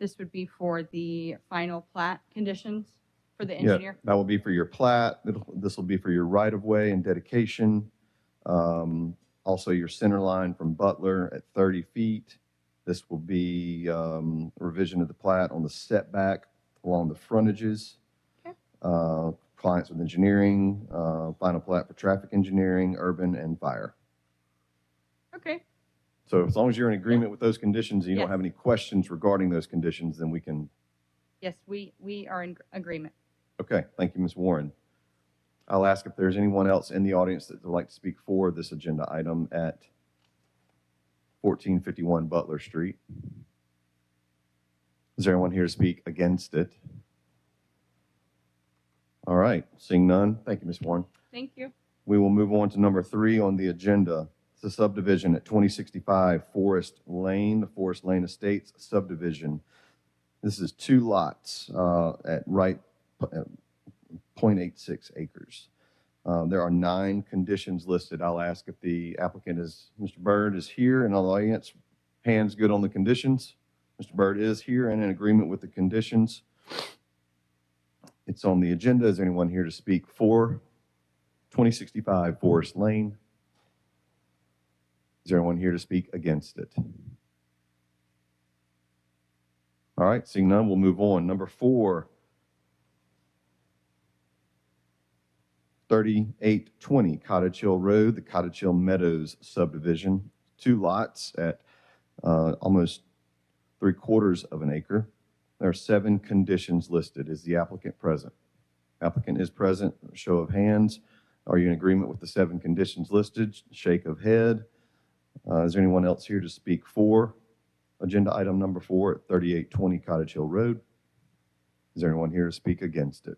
this would be for the final plat conditions for the Yeah, engineer? that will be for your plat. This will be for your right-of-way and dedication. Also, your center line from Butler at 30 feet. This will be revision of the plat on the setback along the frontages. Okay. Compliance with engineering, final plat for traffic engineering, urban, and fire. Okay. So as long as you're in agreement with those conditions and you Yes. don't have any questions regarding those conditions, then we can. Yes, we are in agreement. Okay, thank you, Ms. Warren. I'll ask if there's anyone else in the audience that would like to speak for this agenda item at 1451 Butler Street. Is there anyone here to speak against it? All right, seeing none. Thank you, Ms. Warren. Thank you. We will move on to number 3 on the agenda. It's a subdivision at 2065 Forest Lane, the Forest Lane Estates subdivision. This is 2 lots at 0.86 acres. There are 9 conditions listed. I'll ask if the applicant Mr. Byrd is here in the audience. Hands good on the conditions. Mr. Byrd is here and in agreement with the conditions. It's on the agenda. Is anyone here to speak for 2065 Forest Lane? Is there anyone here to speak against it? All right, seeing none, we'll move on. Number 4, 3820 Cottage Hill Road, the Cottage Hill Meadows subdivision. 2 lots at almost 3/4 of an acre. There are 7 conditions listed. Is the applicant present? Applicant is present. Show of hands. Are you in agreement with the 7 conditions listed? Shake of head. Is there anyone else here to speak for agenda item number 4 at 3820 Cottage Hill Road? Is there anyone here to speak against it?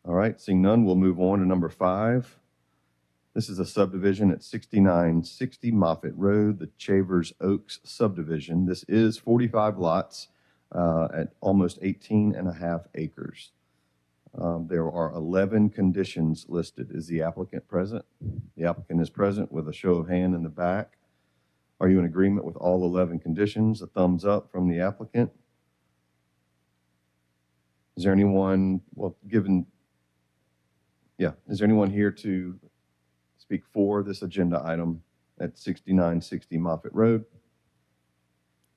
All right, seeing none, we'll move on to number 5. This is a subdivision at 6960 Moffett Road, the Chavers Oaks subdivision. This is 45 lots at almost 18.5 acres. There are 11 conditions listed. Is the applicant present? The applicant is present with a show of hand in the back. Are you in agreement with all 11 conditions? A thumbs up from the applicant. Is there anyone, is there anyone here to speak for this agenda item at 6960 Moffett Road?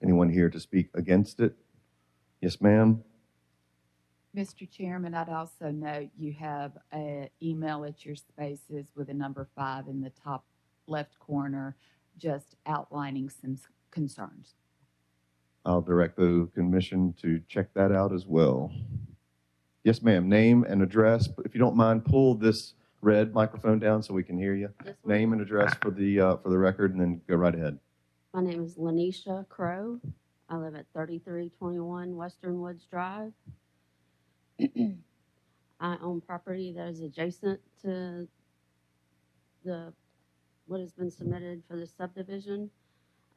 Anyone here to speak against it? Yes, ma'am. Mr. Chairman, I'd also note you have an email at your spaces with a number 5 in the top left corner, just outlining some concerns. I'll direct the commission to check that out as well. Yes, ma'am. Name and address. If you don't mind, pull this red microphone down so we can hear you. Name and address for the record, and then go right ahead. My name is Lanisha Crow. I live at 3321 Western Woods Drive. I own property that is adjacent to what has been submitted for this subdivision.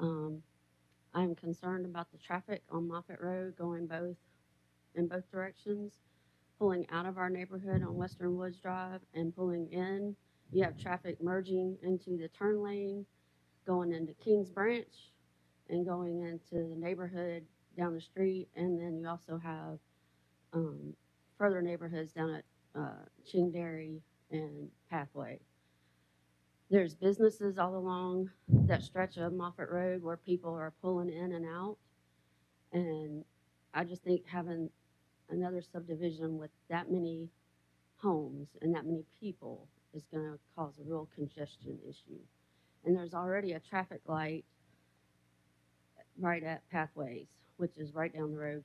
I'm concerned about the traffic on Moffett Road going in both directions, pulling out of our neighborhood on Western Woods Drive and pulling in. You have traffic merging into the turn lane, going into Kings Branch and going into the neighborhood down the street. And then you also have further neighborhoods down at Chingdary and Pathway. There's businesses all along that stretch of Moffett Road where people are pulling in and out. And I just think having another subdivision with that many homes and that many people is going to cause a real congestion issue. And there's already a traffic light right at Pathways, which is right down the road.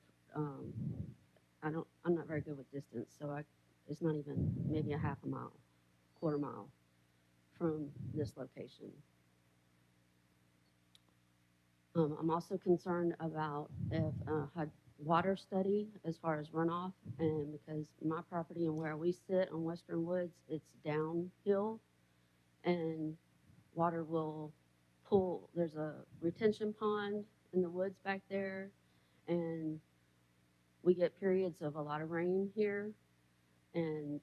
I'm not very good with distance, so it's not even maybe a half a mile, quarter mile from this location. I'm also concerned about if water study as far as runoff, and because my property and where we sit on Western Woods, it's downhill and water will pull. There's a retention pond in the woods back there, and we get periods of a lot of rain here, and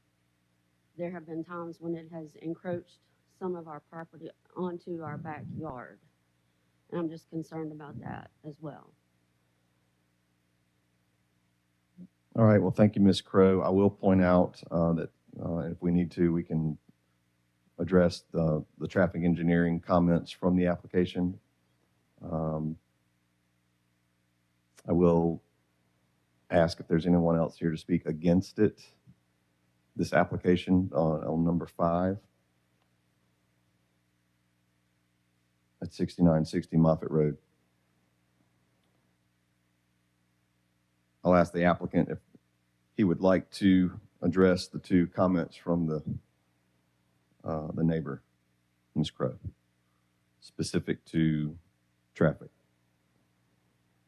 there have been times when it has encroached some of our property onto our backyard. And I'm just concerned about that as well. All right, well, thank you, Ms. Crowe. I will point out that if we need to, we can address the traffic engineering comments from the application. I will ask if there's anyone else here to speak against it, this application on number 5 at 6960 Moffett Road. I'll ask the applicant if he would like to address the 2 comments from the neighbor, Ms. Crowe, specific to traffic,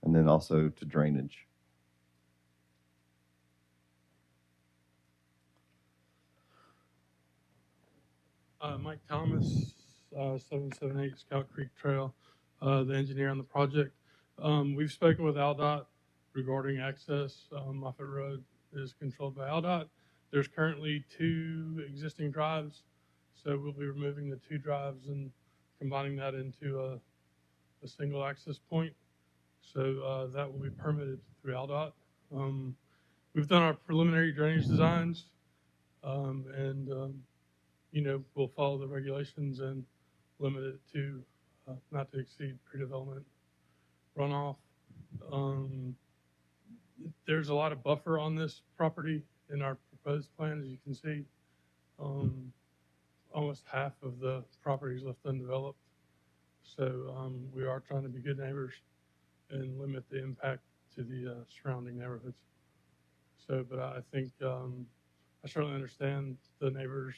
and then also to drainage. Mike Thomas, 778 Scout Creek Trail, the engineer on the project. We've spoken with AlDOT regarding access. Moffett Road is controlled by AlDOT. There's currently 2 existing drives, so we'll be removing the 2 drives and combining that into a single access point. So that will be permitted through AlDOT. We've done our preliminary drainage designs, and we'll follow the regulations and limit it to not to exceed pre-development runoff. There's a lot of buffer on this property in our proposed plan, as you can see. Almost half of the property is left undeveloped. So we are trying to be good neighbors and limit the impact to the surrounding neighborhoods. So, but I think I certainly understand the neighbors'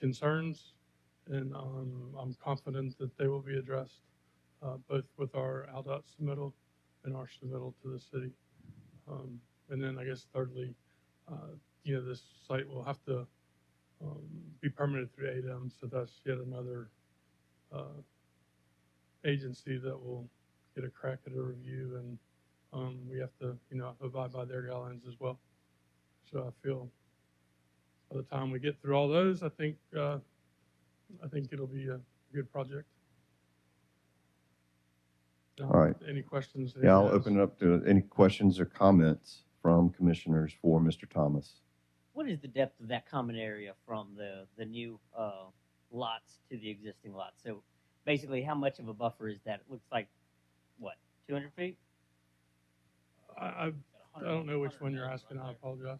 concerns, and I'm confident that they will be addressed, both with our AlDOT submittal and our submittal to the city. And then I guess thirdly, this site will have to be permitted through ADEM, so that's yet another agency that will get a crack at a review, and we have to, abide by their guidelines as well. So I feel by the time we get through all those, I think it'll be a good project. All right. Any questions? Yeah, I'll open it up to any questions or comments from commissioners for Mr. Thomas. What is the depth of that common area from the new lots to the existing lots? So basically, how much of a buffer is that? It looks like, what, 200 feet? I don't know which one you're asking. I apologize.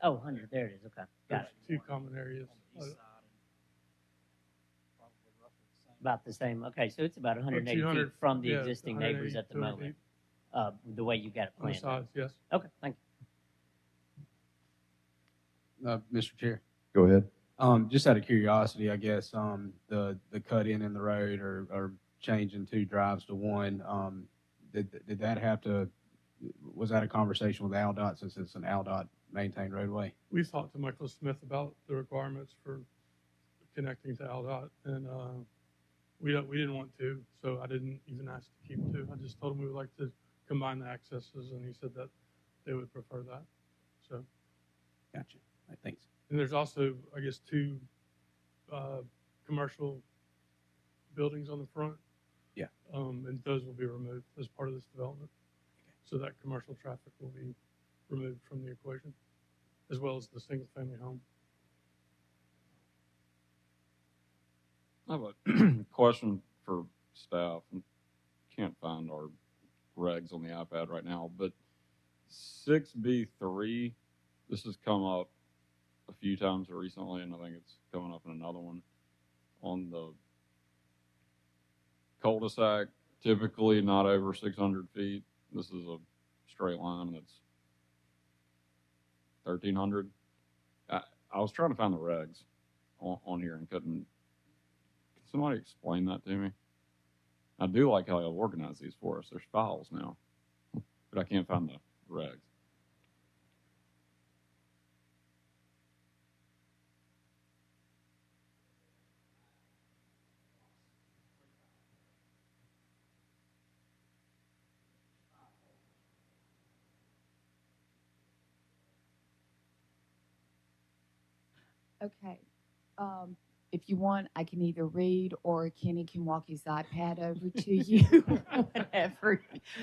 Oh, 100. There it is. Okay. Got There's it. 2 common areas. About the same. Okay, so it's about 180 feet 200 from the yeah, existing neighbors at the 200 moment. feet The way you got it on the planned. sides, yes. Okay, thank you. Mr. Chair, Go ahead. just out of curiosity, I guess, the cut in the road or changing 2 drives to 1, did that have to, was that a conversation with AlDOT since it's an AlDOT maintained roadway? We talked to Michael Smith about the requirements for connecting to AlDOT, and we didn't want to, so I didn't even ask to keep 2. I just told him we would like to combine the accesses, and he said that they would prefer that. So, Gotcha. All right, thanks. and there's also, I guess, 2 commercial buildings on the front. Yeah. And those will be removed as part of this development. So that commercial traffic will be removed from the equation, as well as the single-family home. I have a question for staff. I can't find our regs on the iPad right now, but 6B3, this has come up a few times recently, and I think it's coming up in another one. On the cul-de-sac, typically not over 600 feet. This is a straight line that's 1,300. I was trying to find the regs on here and couldn't. Can somebody explain that to me? I do like how they'll organize these for us. There's files now, but I can't find the regs. Okay. if you want, I can either read or Kenny can walk his iPad over to you,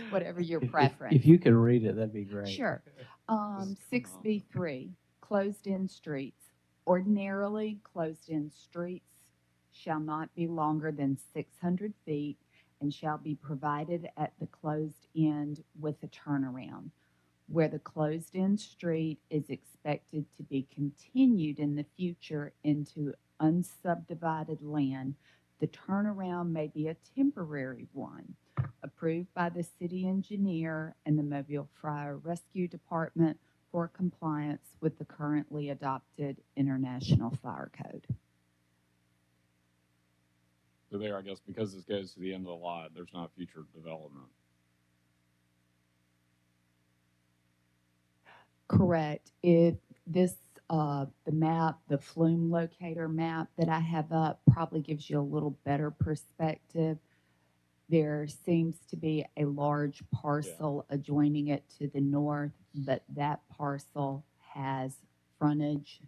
whatever your preference. If you could read it, that'd be great. Sure. 6B3, closed-in streets. Ordinarily, closed-in streets shall not be longer than 600 feet and shall be provided at the closed end with a turnaround. Where the closed-in street is expected to be continued in the future into unsubdivided land, the turnaround may be a temporary one, approved by the city engineer and the Mobile Fire Rescue Department for compliance with the currently adopted International Fire Code. So there, I guess, because this goes to the end of the lot, there's not future development. Correct. If this, the map, the flume locator map that I have up probably gives you a little better perspective. There seems to be a large parcel adjoining it to the north, but that parcel has frontage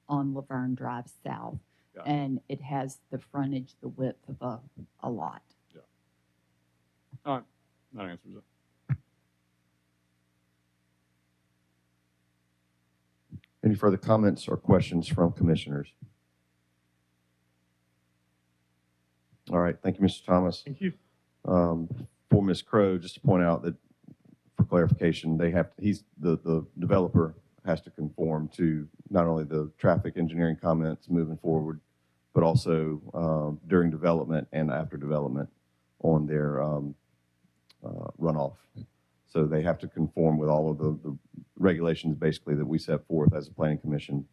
on Laverne Drive South. Got it. And it has the frontage, the width of a lot. All right, that answers it. Any further comments or questions from commissioners? All right, thank you, Mr. Thomas. Thank you. For Ms. Crow, just to point out that for clarification, they have, the developer has to conform to not only the traffic engineering comments moving forward, but also during development and after development on their runoff. So they have to conform with all of the regulations basically that we set forth as a planning commission.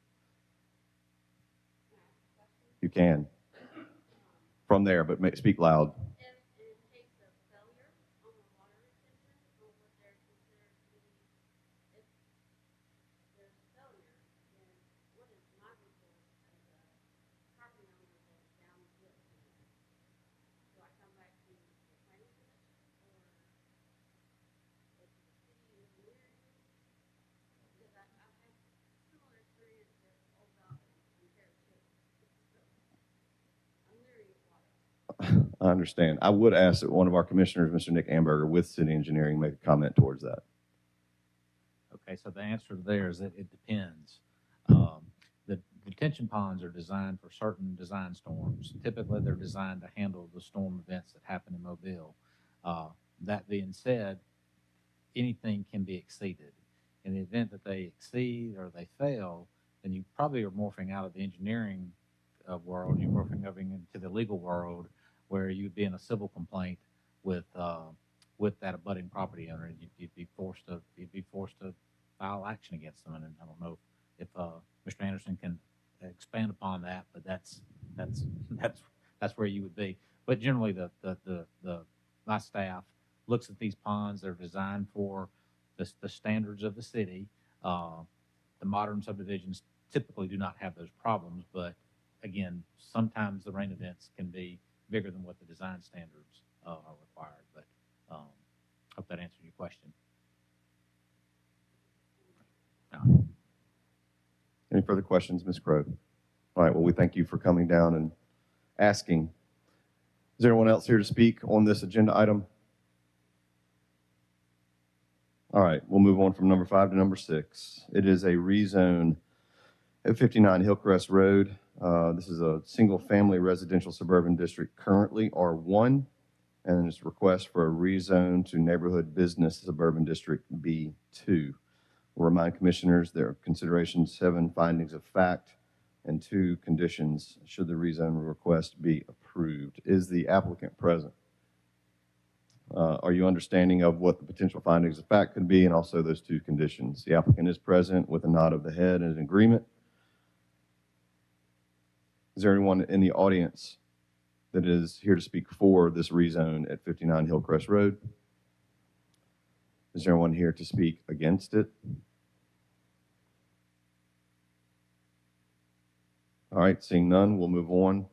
You can. From there, but speak loud. I understand. I would ask that one of our commissioners, Mr. Nick Amberger, with city engineering, make a comment towards that. Okay, so the answer there is that it depends. The detention ponds are designed for certain design storms. Typically, they're designed to handle the storm events that happen in Mobile. That being said, anything can be exceeded. In the event that they exceed or they fail, then you probably are morphing out of the engineering world. You're morphing over into the legal world, where you'd be in a civil complaint with that abutting property owner, and you'd be forced to file action against them. And I don't know if Mr. Anderson can expand upon that, but that's where you would be. But generally, my staff looks at these ponds. They're designed for the standards of the city. The modern subdivisions typically do not have those problems, but again, sometimes the rain events can be bigger than what the design standards are required. But hope that answered your question. Any further questions, Ms. Crow? All right, well, we thank you for coming down and asking. Is there anyone else here to speak on this agenda item? All right, we'll move on from number 5 to number 6. It is a rezone at 59 Hillcrest Road. This is a single-family residential suburban district, currently R1, and it's a request for a rezone to neighborhood business suburban district B2. We'll remind commissioners there are considerations, 7 findings of fact and 2 conditions should the rezone request be approved. Is the applicant present? Are you understanding of what the potential findings of fact could be and also those 2 conditions? The applicant is present with a nod of the head and an agreement. Is there anyone in the audience that is here to speak for this rezone at 59 Hillcrest Road? Is there anyone here to speak against it? All right, seeing none, we'll move on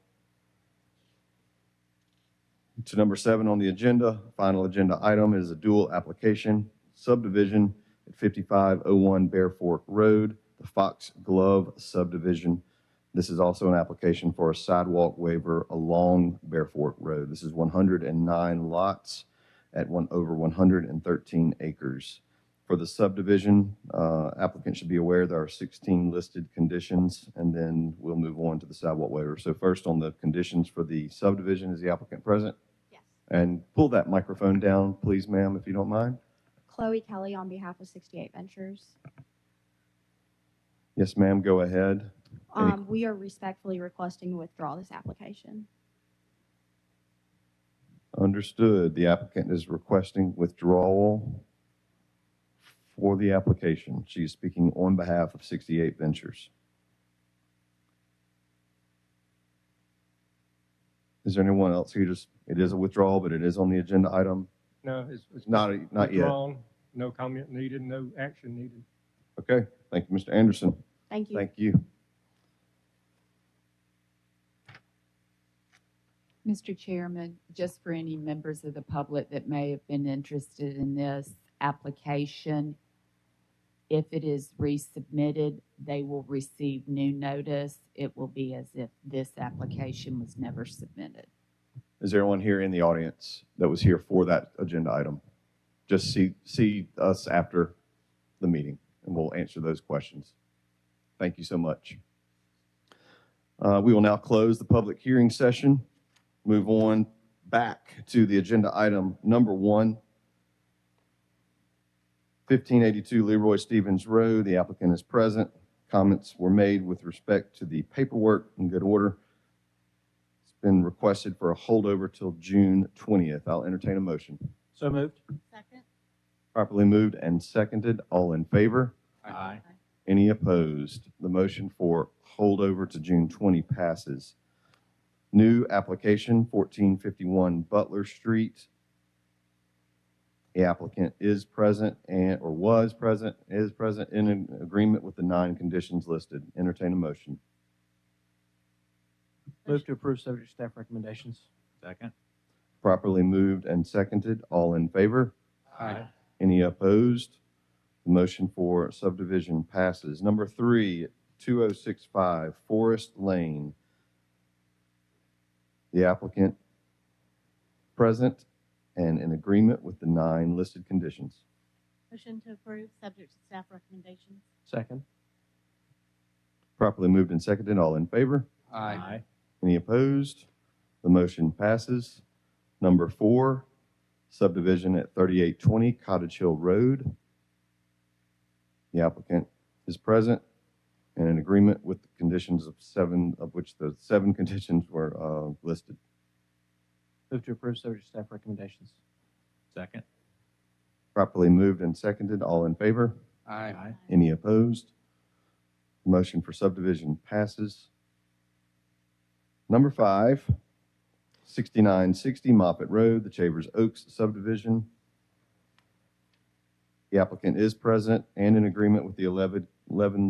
to number 7 on the agenda. Final agenda item is a dual application subdivision at 5501 Bear Fork Road, the Fox Glove subdivision. This is also an application for a sidewalk waiver along Bear Fork Road. This is 109 lots at over 113 acres. For the subdivision, applicant should be aware there are 16 listed conditions, and then we'll move on to the sidewalk waiver. So first on the conditions for the subdivision, is the applicant present? Yes. And pull that microphone down, please, ma'am, if you don't mind. Chloe Kelly on behalf of 68 Ventures. Yes, ma'am, go ahead. We are respectfully requesting to withdraw this application. Understood. The applicant is requesting withdrawal for the application. She is speaking on behalf of 68 Ventures. Is there anyone else who it is a withdrawal, but it is on the agenda item? No, it's Not yet. withdrawn. No comment needed, no action needed. Okay, thank you, Mr. Anderson. Thank you. Thank you. Mr. Chairman, just for any members of the public that may have been interested in this application, if it is resubmitted, they will receive new notice. It will be as if this application was never submitted. Is there anyone here in the audience that was here for that agenda item? Just see us after the meeting, and we'll answer those questions. Thank you so much. We will now close the public hearing session. Move on back to the agenda item number 1, 1582 Leroy Stevens Road. The applicant is present. Comments were made with respect to the paperwork in good order. It's been requested for a holdover till June 20th. I'll entertain a motion. So moved. Second. Properly moved and seconded. All in favor? Aye. Any opposed? The motion for holdover to June 20 passes. New application, 1451 Butler Street. The applicant is present is present in agreement with the 9 conditions listed. Entertain a motion. Move to approve subject to staff recommendations. Second. Properly moved and seconded. All in favor? Aye. Any opposed? The motion for subdivision passes. Number 3, 2065 Forest Lane. The applicant present and in agreement with the 9 listed conditions. Motion to approve subject to staff recommendations. Second. Properly moved and seconded. All in favor? Aye. Any opposed? The motion passes. Number 4, subdivision at 3820 Cottage Hill Road. The applicant is present and in agreement with the conditions of 7, of which the 7 conditions were listed. Move to approve subject to staff recommendations. Second. Properly moved and seconded. All in favor? Aye. Any opposed? Motion for subdivision passes. Number 5, 6960 Moffett Road, the Chambers Oaks subdivision. The applicant is present and in agreement with the 11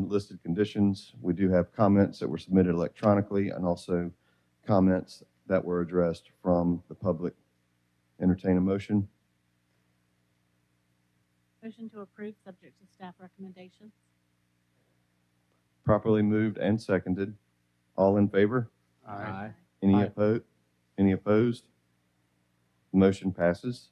listed conditions. We do have comments that were submitted electronically and also comments that were addressed from the public. Entertain a motion. Motion to approve subject to staff recommendations. Properly moved and seconded. All in favor? Aye. Any Aye. opposed? Any opposed? Motion passes.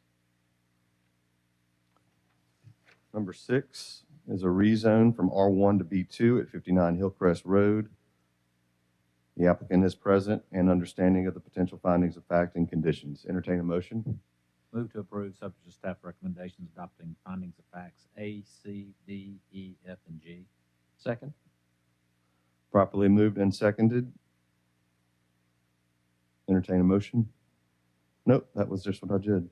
Number 6 is a rezone from R1 to B2 at 59 Hillcrest Road. The applicant is present and understanding of the potential findings of fact and conditions. Entertain a motion. Move to approve subject to staff recommendations adopting findings of facts A, C, D, E, F, and G. Second. Properly moved and seconded. Entertain a motion. Nope, that was just what I did.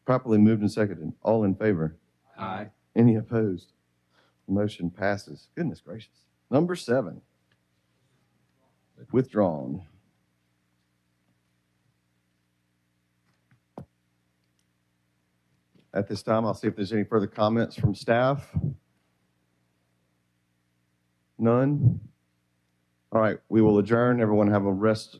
Properly moved and seconded. All in favor? Aye. Any opposed? Motion passes. Goodness gracious. Number 7, withdrawn. At this time, I'll see if there's any further comments from staff. None? All right, we will adjourn. Everyone have a rest.